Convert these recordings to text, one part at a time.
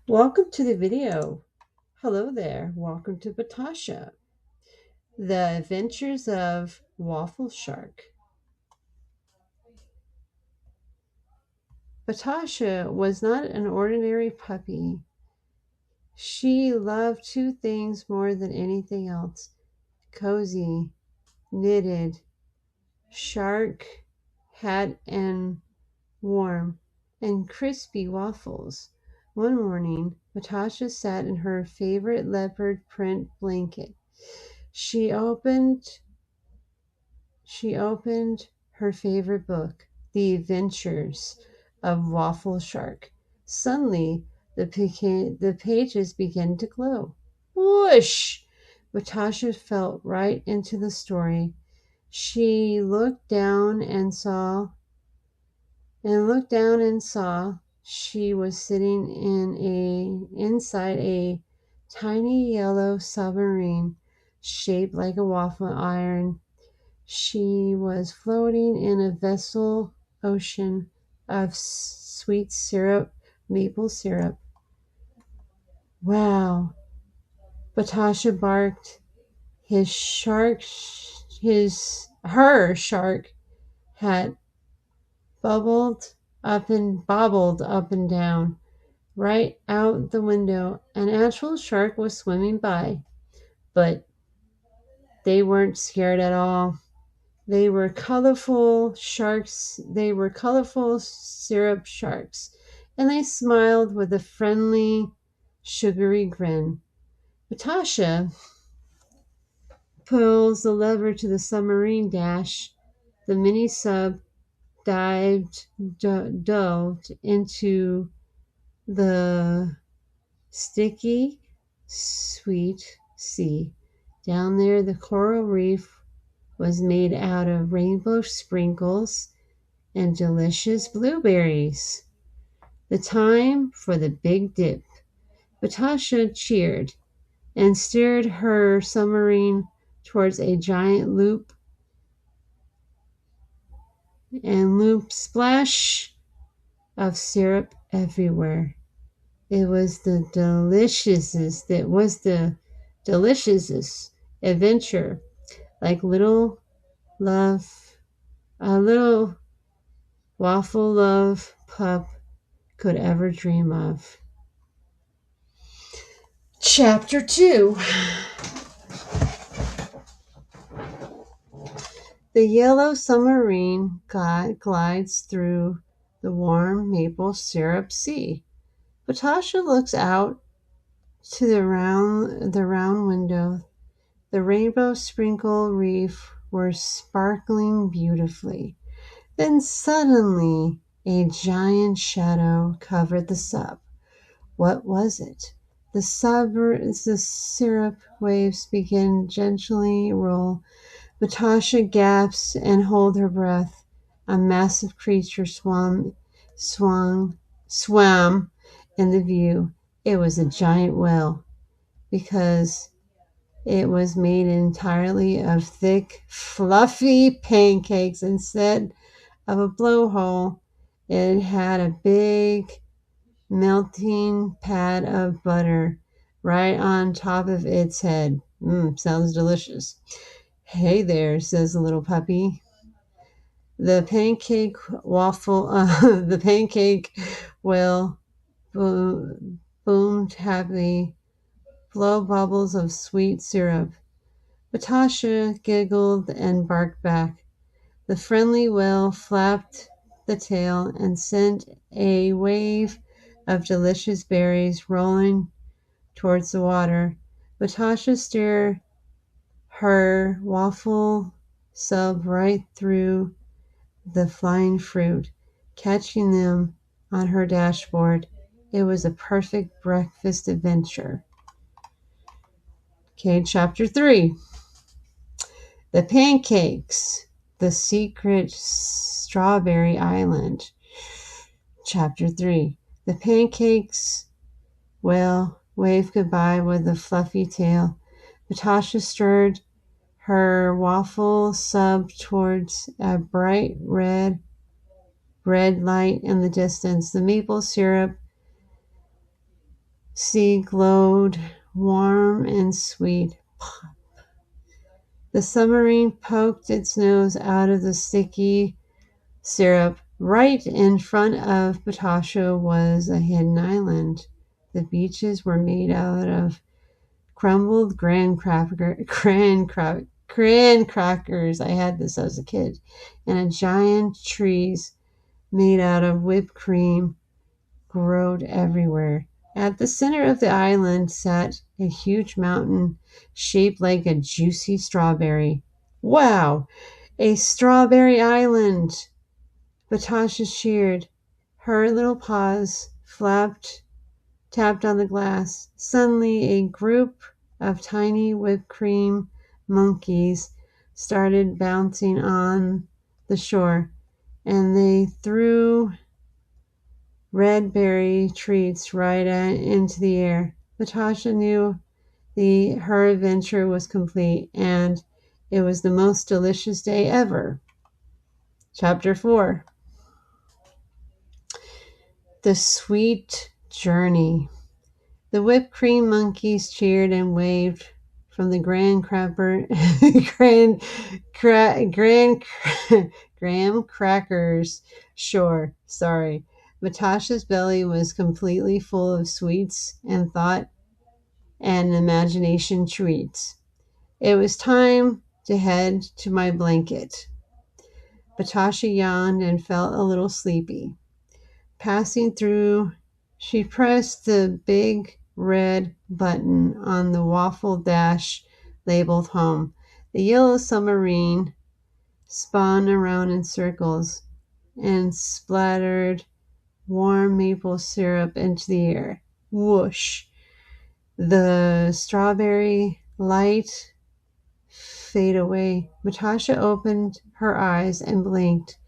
Welcome to the video. Hello there. Welcome to Batasha, the adventures of Waffle Shark. Batasha was not an ordinary puppy. She loved two things more than anything else: cozy, knitted, shark hat, and warm and crispy waffles. One morning, Batasha sat in her favorite leopard print blanket. She opened She opened her favorite book, The Adventures of Waffle Shark. Suddenly, the pages began to glow. Whoosh! Natasha fell right into the story. She looked down and saw she was sitting inside a tiny yellow submarine shaped like a waffle iron. She was floating in a vessel ocean of sweet syrup, maple syrup. Wow, Batasha barked. Her shark had bobbled up and down. Right out the window, an actual shark was swimming by, but they weren't scared at all. They were colorful sharks. They were colorful syrup sharks, and they smiled with a friendly, sugary grin. Natasha pulls the lever to the submarine dash. The mini sub dove into the sticky, sweet sea. Down there, the coral reef was made out of rainbow sprinkles and delicious blueberries. The time for the big dip. Natasha cheered and steered her submarine towards a giant loop splash of syrup everywhere. It was the deliciousest adventure, like a little waffle love pup could ever dream of. Chapter 2. The yellow submarine glides through the warm maple syrup sea. Natasha looks out to the round window. The rainbow sprinkle reef were sparkling beautifully. Then suddenly a giant shadow covered the sub. What was it? The syrup waves begin gently roll. Natasha gasps and hold her breath. A massive creature swam in the view. It was a giant whale because it was made entirely of thick, fluffy pancakes instead of a blowhole. It had a big melting pad of butter right on top of its head. Sounds delicious. Hey there, says the little puppy. The pancake whale boomed happily, blow bubbles of sweet syrup. Natasha giggled and barked back. The friendly whale flapped the tail and sent a wave of delicious berries rolling towards the water. Natasha steered her waffle sub right through the flying fruit, catching them on her dashboard. It was a perfect breakfast adventure. Okay, chapter 3. The pancakes, the secret strawberry island. Chapter 3. The pancakes waved goodbye with a fluffy tail. Natasha stirred her waffle sub towards a bright red light in the distance. The maple syrup sea glowed warm and sweet. The submarine poked its nose out of the sticky syrup. Right in front of Batasha was a hidden island. The beaches were made out of crumbled graham crackers. I had this as a kid. And a giant trees made out of whipped cream growed everywhere. At the center of the island sat a huge mountain shaped like a juicy strawberry. Wow! A strawberry island! Batasha cheered. Her little paws tapped on the glass. Suddenly, a group of tiny whipped cream monkeys started bouncing on the shore, and they threw red berry treats right into the air. Natasha knew her adventure was complete, and it was the most delicious day ever. Chapter 4. The Sweet Journey. The whipped cream monkeys cheered and waved from the graham crackers shore. Sorry. Natasha's belly was completely full of sweets and thought and imagination treats. It was time to head to my blanket. Natasha yawned and felt a little sleepy. Passing through, she pressed the big red button on the waffle dash labeled home. The yellow submarine spun around in circles and splattered warm maple syrup into the air. Whoosh! The strawberry light fade away. Natasha opened her eyes and blinked.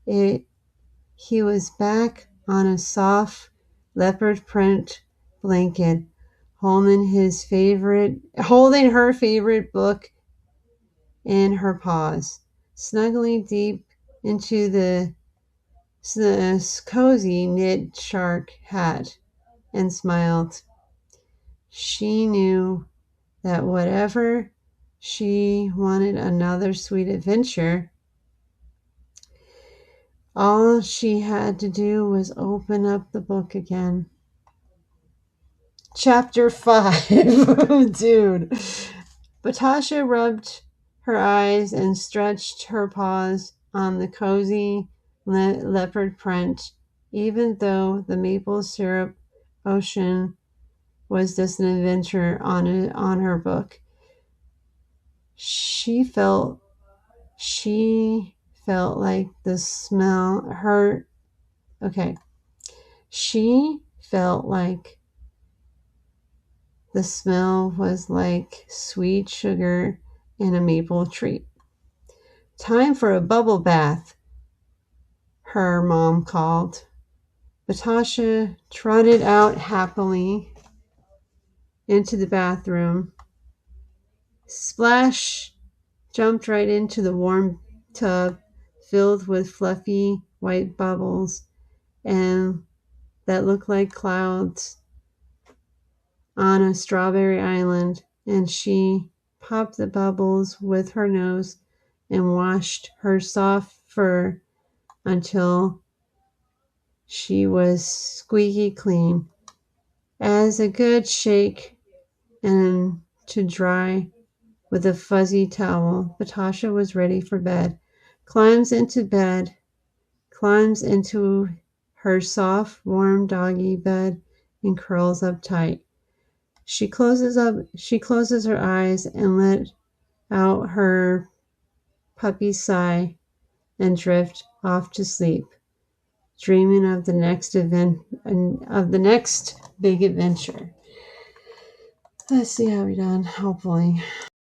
He was back on a soft leopard print blanket, holding her favorite book in her paws, snuggling deep into the cozy knit shark hat, and smiled. She knew that whatever she wanted, another sweet adventure, all she had to do was open up the book again. Chapter 5. Dude. Batasha rubbed her eyes and stretched her paws on the cozy leopard print, even though the maple syrup ocean was just an adventure on her book. She felt like the smell hurt. Okay. She felt like the smell was like sweet sugar in a maple treat. Time for a bubble bath, her mom called. Batasha trotted out happily into the bathroom. Splash jumped right into the warm tub filled with fluffy white bubbles and that looked like clouds on a strawberry island, and she popped the bubbles with her nose and washed her soft fur until she was squeaky clean. As a good shake and to dry with a fuzzy towel, Batasha was ready for bed. Climbs into her soft, warm doggy bed and curls up tight. She closes her eyes and let out her puppy sigh and drift off to sleep, dreaming of the next big adventure. Let's see how we done, hopefully.